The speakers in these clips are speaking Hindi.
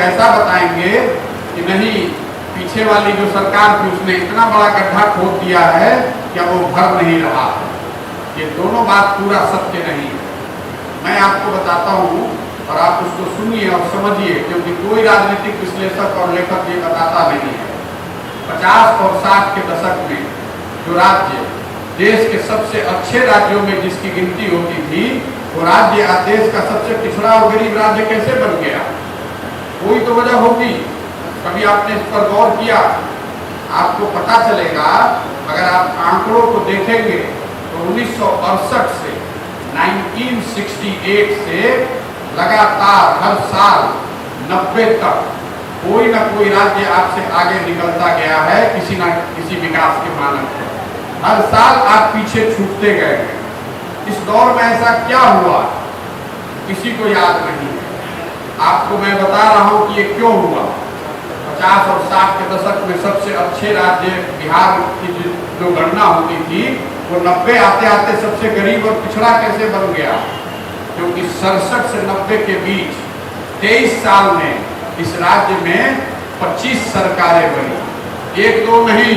ऐसा बताएंगे कि नहीं, पीछे वाली जो सरकार थी उसने इतना बड़ा गड्ढा खोद दिया है कि अब वो भर नहीं रहा है। ये दोनों बात पूरा सत्य नहीं है। मैं आपको बताता हूँ और आप उसको सुनिए और समझिए, क्योंकि कोई राजनीतिक विश्लेषक और लेखक ये बताता नहीं है। 50 और 60 के दशक में जो राज्य देश के सबसे अच्छे राज्यों में जिसकी गिनती होती थी, वो राज्य आज देश का सबसे पिछड़ा और गरीब राज्य कैसे बन गया? कोई तो वजह होगी। कभी आपने इस पर गौर किया? आपको पता चलेगा, अगर आप आंकड़ों को देखेंगे तो 1968 से 1968 से लगातार हर साल 90 तक कोई ना कोई राज्य आपसे आगे निकलता गया है किसी न किसी विकास के मानक पर। हर साल आप पीछे छूटते गए हैं। इस दौर में ऐसा क्या हुआ, किसी को याद नहीं है। आपको मैं बता रहा हूं कि ये क्यों हुआ। 50 और 60 के दशक में सबसे अच्छे राज्य बिहार की जो गणना होती थी, वो 90 आते आते सबसे गरीब और पिछड़ा कैसे बन गया? क्योंकि 67 से 90 के बीच 23 साल में इस राज्य में 25 सरकारें बनी। एक दो नहीं,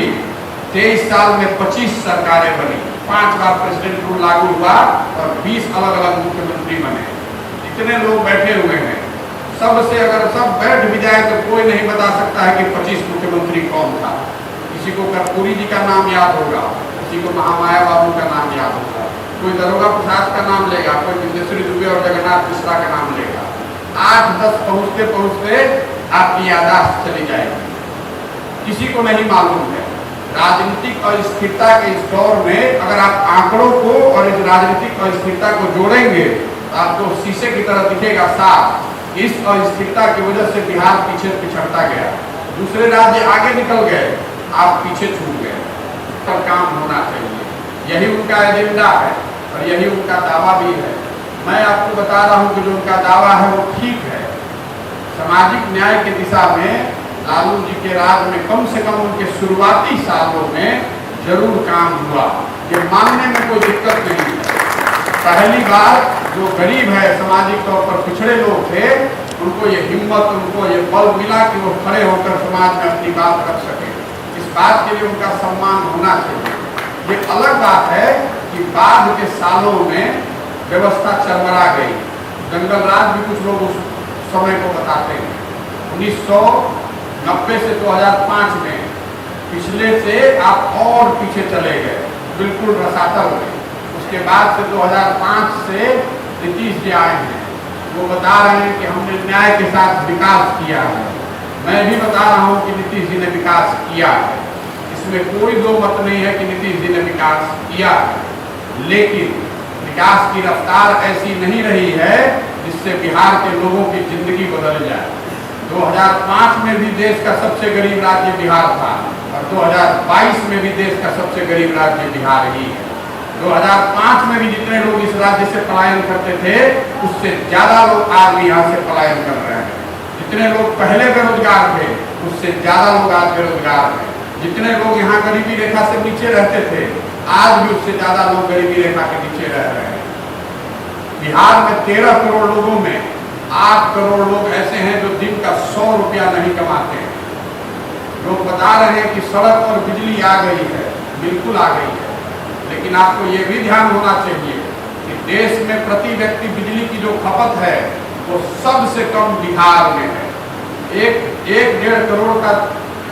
23 साल में 25 सरकारें बनी। 5 बार प्रेसिडेंट रूल लागू हुआ और 20 अलग अलग मुख्यमंत्री बने। इतने लोग बैठे हुए हैं, सबसे अगर सब बैठ भी जाए तो कोई नहीं बता सकता है कि 25 मुख्यमंत्री कौन था। किसी को कर्पूरी जी का नाम याद होगा, किसी को महामाया बाबू का नाम याद होगा, कोई दरोगा प्रसाद का नाम लेगा, कोई विंदेश्वरी दुबे और जगन्नाथ मिश्रा का नाम लेगा। 8-10 पहुंचते पहुंचते आपकी याददाश्त चली जाएगी। किसी को नहीं मालूम है। राजनीतिक अस्थिरता के इस दौर में अगर आप आंकड़ों को और इस राजनीतिक अस्थिरता को जोड़ेंगे तो आपको शीशे की तरह दिखेगा साफ। इस अस्थिरता की वजह से बिहार पीछे पिछड़ता गया, दूसरे राज्य आगे निकल गए, आप पीछे छूट गए। पर काम होना चाहिए, यही उनका एजेंडा है और यही उनका दावा भी है। मैं आपको बता रहा हूं कि जो उनका दावा है वो ठीक है। सामाजिक न्याय की दिशा में लालू जी के राज में कम से कम उनके शुरुआती सालों में जरूर काम हुआ, ये मानने में कोई दिक्कत नहीं है। पहली बार जो गरीब है, सामाजिक तौर पर पिछड़े लोग थे, उनको ये हिम्मत, उनको ये बल मिला कि वो खड़े होकर समाज में अपनी बात रख सके। इस बात के लिए उनका सम्मान होना चाहिए। ये अलग बात है कि बाद के सालों में व्यवस्था चरमरा गई। जंगल राज भी कुछ लोग उस समय को बताते हैं। 1990 से 2005 में पिछले से आप और पीछे चले गए, बिल्कुल रसातल में। उसके बाद से 2005 से नीतीश जी आए हैं, वो बता रहे हैं कि हमने न्याय के साथ विकास किया है। मैं भी बता रहा हूँ कि नीतीश जी ने विकास किया है, इसमें कोई दो मत नहीं है कि नीतीश जी ने विकास किया है। लेकिन विकास की रफ्तार ऐसी नहीं रही है जिससे बिहार के लोगों की जिंदगी बदल जाए। 2005 में भी देश का सबसे गरीब राज्य बिहार था और 2022 में भी देश का सबसे गरीब राज्य बिहार ही है। 2005 में भी जितने लोग इस राज्य से पलायन करते थे, उससे ज्यादा लोग आज भी यहाँ से पलायन कर रहे हैं। जितने लोग पहले बेरोजगार थे, उससे ज्यादा लोग आज बेरोजगार हैं। जितने लोग यहाँ गरीबी रेखा से नीचे रहते थे, आज भी उससे ज्यादा लोग गरीबी रेखा के नीचे रह रहे हैं। बिहार में 13 करोड़ लोगों में 8 करोड़ लोग ऐसे हैं जो दिन का 100 रुपया नहीं कमाते हैं। लोग बता रहे हैं कि सड़क और बिजली आ गई है, बिल्कुल आ गई है, लेकिन आपको ये भी ध्यान होना चाहिए कि देश में प्रति व्यक्ति बिजली की जो खपत है वो सबसे कम बिहार में है। 1-1.5 करोड़ का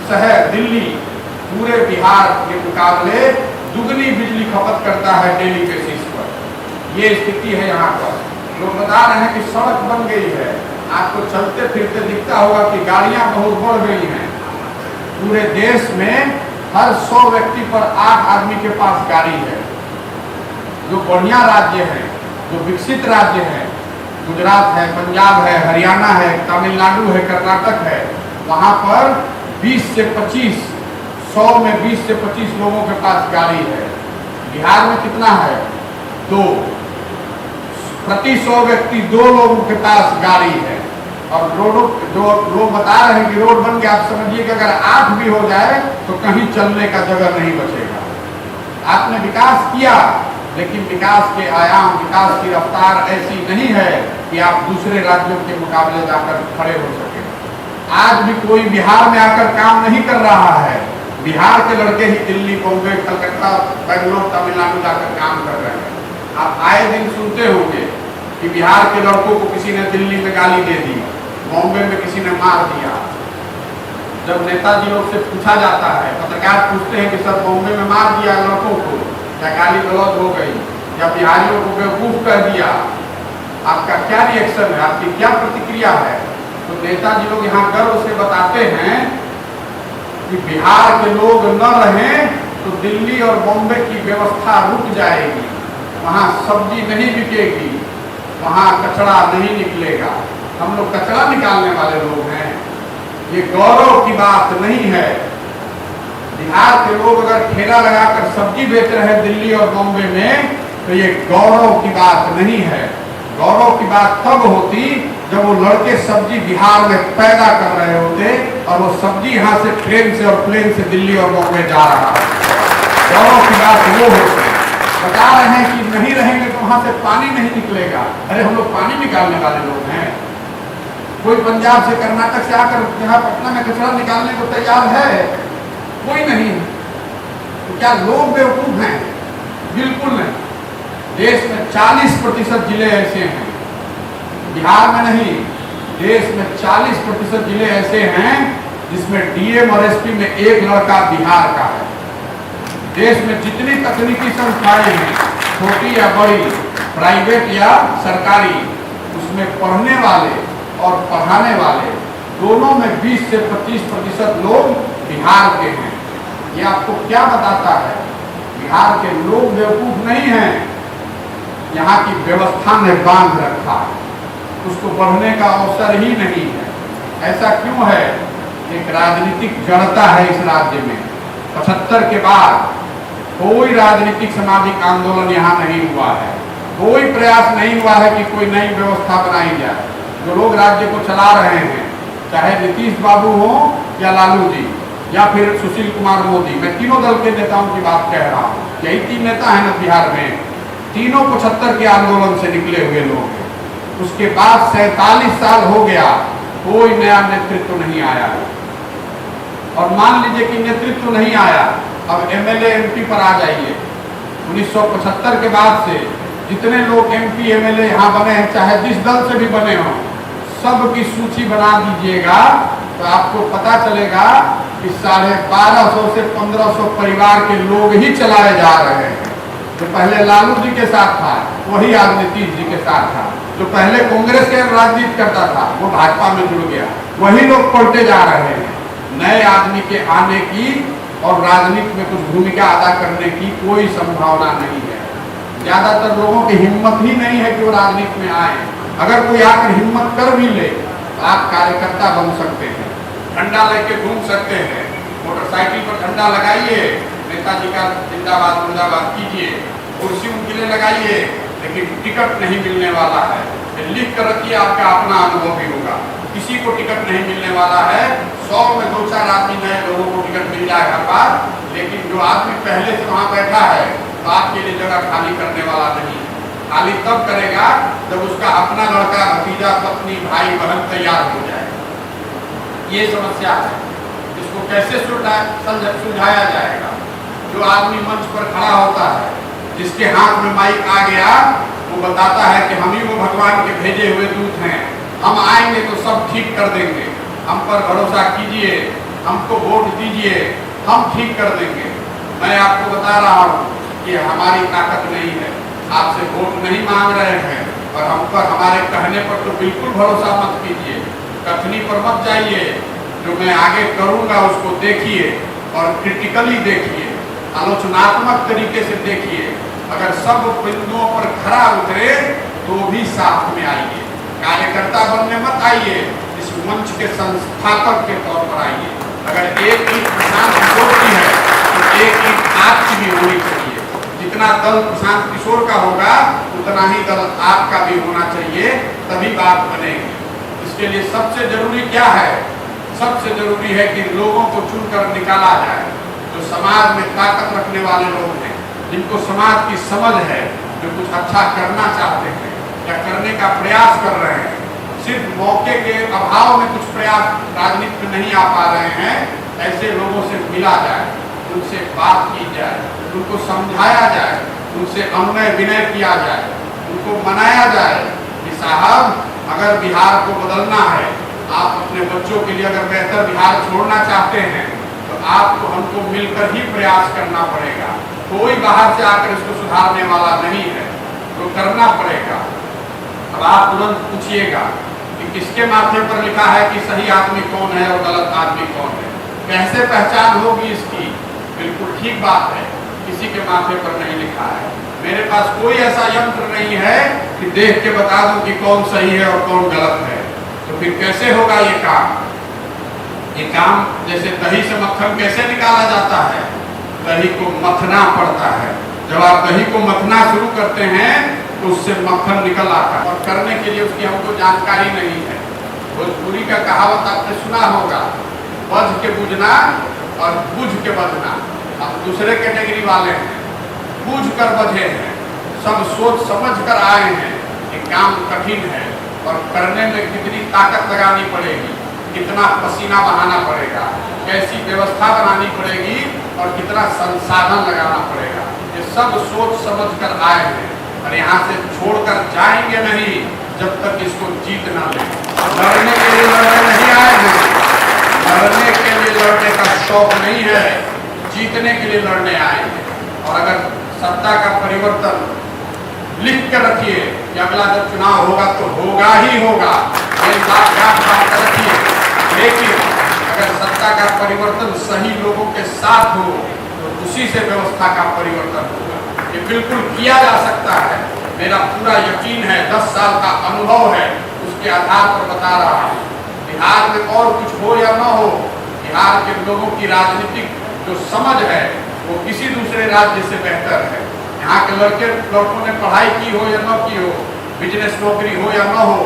शहर दिल्ली पूरे बिहार के मुकाबले दुगनी बिजली खपत करता है डेली बेसिस पर। ये स्थिति है यहाँ पर। लोग बता रहे हैं कि सड़क बन गई है, आपको चलते फिरते दिखता होगा कि गाड़ियां बहुत बढ़ गई हैं। पूरे देश में हर 100 व्यक्ति पर 8 आदमी के पास गाड़ी है। जो बढ़िया राज्य है, जो विकसित राज्य है, गुजरात है, पंजाब है, हरियाणा है, तमिलनाडु है, कर्नाटक है, वहाँ पर 20 से 25, 100 में 20 से 25 लोगों के पास गाड़ी है। बिहार में कितना है? 2। प्रति 100 व्यक्ति 2 लोगों के पास गाड़ी है। और रोडों जो लोग बता रहे हैं कि रोड बन गया, आप समझिए कि अगर 8 भी हो जाए तो कहीं चलने का जगह नहीं बचेगा। आपने विकास किया, लेकिन विकास के आयाम, विकास की रफ्तार ऐसी नहीं है कि आप दूसरे राज्यों के मुकाबले जाकर खड़े हो सके। आज भी कोई बिहार में आकर काम नहीं कर रहा है। बिहार के लड़के ही दिल्ली, बॉम्बे, कलकत्ता, बेंगलोर, तमिलनाडु जाकर काम कर रहे हैं। आप आए दिन सुनते होंगे कि बिहार के लड़कों को किसी ने दिल्ली में गाली दे दी, बॉम्बे में किसी ने मार दिया। जब नेताजी लोग से पूछा जाता है, पत्रकार पूछते हैं कि सर बॉम्बे में मार दिया लड़कों को, क्या गाली गलौज हो गई या बिहारियों को बेवकूफ कर दिया, आपका क्या रिएक्शन है, आपकी क्या प्रतिक्रिया है? तो नेताजी लोग यहाँ गर्व से बताते हैं कि बिहार के लोग न रहें तो दिल्ली और बॉम्बे की व्यवस्था रुक जाएगी, वहाँ सब्जी नहीं बिकेगी, वहाँ कचरा नहीं निकलेगा। हम लोग कचरा निकालने वाले लोग हैं, ये गौरव की बात नहीं है। बिहार के लोग अगर ठेला लगाकर सब्जी बेच रहे हैं दिल्ली और बॉम्बे में, तो ये गौरव की बात नहीं है। गौरव की बात तब होती जब वो लड़के सब्जी बिहार में पैदा कर रहे होते और वो सब्जी यहाँ से ट्रेन से और प्लेन से दिल्ली और बॉम्बे जा रहा है। गौरव की बात वो होती। बता रहे हैं कि नहीं रहेंगे तो वहाँ से पानी नहीं निकलेगा। अरे हम लोग पानी निकालने वाले लोग हैं। कोई पंजाब से, कर्नाटक से आकर यहाँ पटना में कचरा निकालने को तैयार है? कोई नहीं है। तो क्या लोग बेवकूफ हैं? बिल्कुल नहीं। देश में 40% जिले ऐसे हैं, बिहार में नहीं, देश में 40% जिले ऐसे हैं जिसमें डीएम और एसपी में एक लड़का बिहार का है। देश में जितनी तकनीकी संस्थाएं हैं, छोटी या बड़ी, प्राइवेट या सरकारी, उसमें पढ़ने वाले और पढ़ाने वाले दोनों में 20 से 25% लोग बिहार के हैं। ये आपको क्या बताता है? बिहार के लोग बेवकूफ नहीं हैं, यहाँ की व्यवस्था ने बांध रखा है, उसको बढ़ने का अवसर ही नहीं है। ऐसा क्यों है? एक राजनीतिक जड़ता है इस राज्य में। 75 के बाद कोई राजनीतिक सामाजिक आंदोलन यहाँ नहीं हुआ है, कोई प्रयास नहीं हुआ है कि कोई नई व्यवस्था बनाई जाए। जो लोग राज्य को चला रहे हैं, चाहे नीतीश बाबू हो या लालू जी या फिर सुशील कुमार मोदी, मैं तीनों दल के नेताओं की बात कह रहा हूँ। यही 3 नेता हैं ना बिहार में, तीनों 75 के आंदोलन से निकले हुए लोग हैं। उसके बाद 47 साल हो गया, कोई नया नेतृत्व नहीं आया। और मान लीजिए कि नेतृत्व नहीं आया, अब एमएलए एमपी पर आ जाइए। 1975 के बाद से जितने लोग एमपी एमएलए यहाँ बने हैं, चाहे जिस दल से भी बने हों, सब की सूची बना दीजिएगा तो आपको पता चलेगा कि 1250 से 1500 परिवार के लोग ही चलाए जा रहे हैं। जो पहले लालू जी के साथ था वही आज नीतीश जी के साथ था। जो पहले कांग्रेस के राजनीति करता था वो भाजपा में जुड़ गया, वही लोग पलटे जा रहे हैं। नए आदमी के आने की और राजनीति में कुछ भूमिका अदा करने की कोई संभावना नहीं है। ज्यादातर लोगों की हिम्मत ही नहीं है कि वो राजनीति में आए। अगर कोई आकर हिम्मत कर भी ले तो आप कार्यकर्ता बन सकते हैं, झंडा लेके घूम सकते हैं, मोटरसाइकिल पर झंडा लगाइए, नेताजी का जिंदाबाद मुर्दाबाद कीजिए, कुर्सी उनके लिए लगाइए, लेकिन टिकट नहीं मिलने वाला है। लिख कर रखिए, आपका अपना अनुभव भी होगा। किसी को टिकट नहीं मिलने वाला है। 100 में 2-4 आदमी नए लोगों को टिकट मिल जाए हर बार, लेकिन जो आदमी पहले से वहाँ बैठा है तो आपके लिए जगह खाली करने वाला नहीं। खाली तब करेगा जब उसका अपना लड़का, भतीजा, पत्नी, भाई, बहन तैयार हो जाए। ये समस्या है, इसको कैसे सुलझाया जाएगा? जो आदमी मंच पर खड़ा होता है, जिसके हाथ में माइक आ गया, वो बताता है कि हम ही वो भगवान के भेजे हुए दूत हैं, हम आएंगे तो सब ठीक कर देंगे, हम पर भरोसा कीजिए, हमको वोट दीजिए, हम ठीक कर देंगे। मैं आपको बता रहा हूँ कि हमारी ताकत नहीं है, आपसे वोट नहीं मांग रहे हैं, और हम पर हमारे कहने पर तो बिल्कुल भरोसा मत कीजिए, कथनी पर मत जाइए। जो मैं आगे करूँगा उसको देखिए और क्रिटिकली देखिए, आलोचनात्मक तरीके से देखिए। अगर सब बिंदुओं पर खरा उतरे तो भी साथ में आइए, कार्यकर्ता बनने मत आइए, इस मंच के संस्थापक के तौर पर आइए। अगर एक ईंट प्रशांत किशोर की है तो एक ईंट आपकी भी होनी चाहिए। जितना दल प्रशांत किशोर का होगा उतना ही दल आपका भी होना चाहिए, तभी बात बनेगी। इसके लिए सबसे जरूरी क्या है? सबसे जरूरी है कि लोगों को चुनकर निकाला जाए, जो समाज में ताकत रखने वाले लोग हैं, जिनको समाज की समझ है, जो कुछ अच्छा करना चाहते हैं या करने का प्रयास कर रहे हैं। सिर्फ मौके के अभाव में कुछ प्रयास राजनीति में नहीं आ पा रहे हैं, ऐसे लोगों से मिला जाए, उनसे बात की जाए, उनको समझाया जाए, उनसे अनुनय विनय किया जाए, उनको मनाया जाए कि साहब अगर बिहार को बदलना है, आप अपने बच्चों के लिए अगर बेहतर बिहार छोड़ना चाहते हैं तो आपको हमको मिलकर ही प्रयास करना पड़ेगा। कोई बाहर से आकर इसको सुधारने वाला नहीं है, तो करना पड़ेगा। अब आप तुरंत पूछिएगा कि किसके माथे पर लिखा है कि सही आदमी कौन है और गलत आदमी कौन है, कैसे पहचान होगी इसकी? बिल्कुल ठीक बात है, किसी के माथे पर नहीं लिखा है। मेरे पास कोई ऐसा यंत्र नहीं है कि देख के बता दूं कि कौन सही है और कौन गलत है। तो फिर कैसे होगा ये काम? ये काम जैसे दही से मक्खन कैसे निकाला जाता है? दही को मथना पड़ता है। जब आप दही को मथना शुरू करते हैं तो उससे मक्खन निकल आता है, और करने के लिए उसकी हमको जानकारी नहीं है। भोजपुरी का कहावत आपने सुना होगा, बज के बुझना और बुझ के बजना। अब दूसरे कैटेगरी वाले हैं, बूझ कर बझे हैं, सब सोच समझ कर आए हैं कि काम कठिन है और करने में कितनी ताकत लगानी पड़ेगी, कितना पसीना बहाना पड़ेगा, कैसी व्यवस्था बनानी पड़ेगी और कितना संसाधन लगाना पड़ेगा। ये सब सोच समझ कर आए हैं और यहाँ से छोड़कर जाएंगे नहीं जब तक इसको जीत ना ले। लड़ने के लिए लड़ने नहीं आए हैं, लड़ने के लिए लड़ने का शौक नहीं है, जीतने के लिए लड़ने आए हैं। और अगर सत्ता का परिवर्तन लिख कर रखिए कि अगला जब चुनाव होगा तो होगा ही होगा, ये बात याद रखिए। लेकिन अगर सत्ता का परिवर्तन सही लोगों के साथ हो तो उसी से व्यवस्था का परिवर्तन होगा। ये बिल्कुल किया जा सकता है, मेरा पूरा यकीन है, 10 साल का अनुभव है, उसके आधार पर बता रहा हूँ। बिहार में और कुछ हो या न हो, बिहार के लोगों की राजनीतिक जो समझ है वो किसी दूसरे राज्य से बेहतर है। यहाँ के लड़कों ने पढ़ाई की हो या न की हो, बिजनेस नौकरी हो या न हो,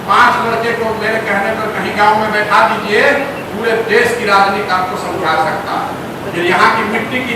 5 लड़के को मेरे कहने पर कहीं गांव में बैठा दीजिए, पूरे देश की राजनीति आपको समझा सकता है। यहाँ की मिट्टी की